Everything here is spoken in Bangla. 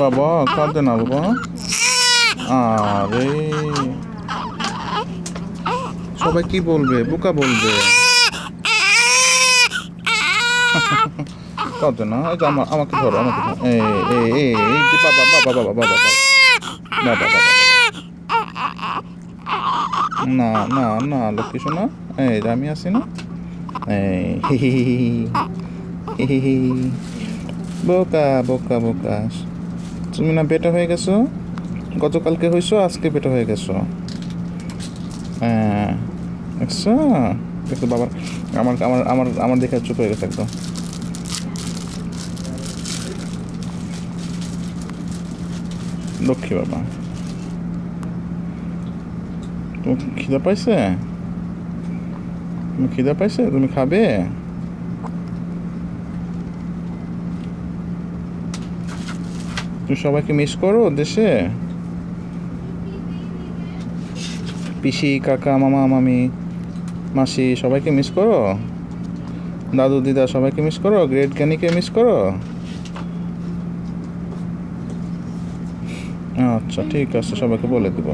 বাবা কাঁদে না বাবা। আরে সবাই কি বলবে, বোকা বলবে। কাঁদে না, এই যে আমাকে ধরো, আমাকে ধরো। এই যে বাবা বাবা বাবা বাবা বাবা বাবা বাবা। না না না লক্ষ্মী শোনা, এই যে আমি আছি না। এই বোকা বোকা বোকা। তুমি না বেটা হয়ে গেছো, গতকালকে হয়েছো, আজকে বেটা হয়ে গেছো। হ্যাঁ দেখছো, দেখো বাবার, আমার আমার আমার আমার দেখে চুপ হয়ে গেছে একদম। লক্ষ্মী বাবা। তুমি খিদা পাইছে, তুমি খিদা পাইছে, তুমি খাবে। তুমি সবাইকে মিস করো দেশে, পিসি কাকা মামা মামি মাসি সবাইকে মিস করো, দাদু দিদা সবাইকে মিস করো, গ্রেট জ্ঞানীকে মিস করো। আচ্ছা ঠিক আছে, সবাইকে বলে দিব।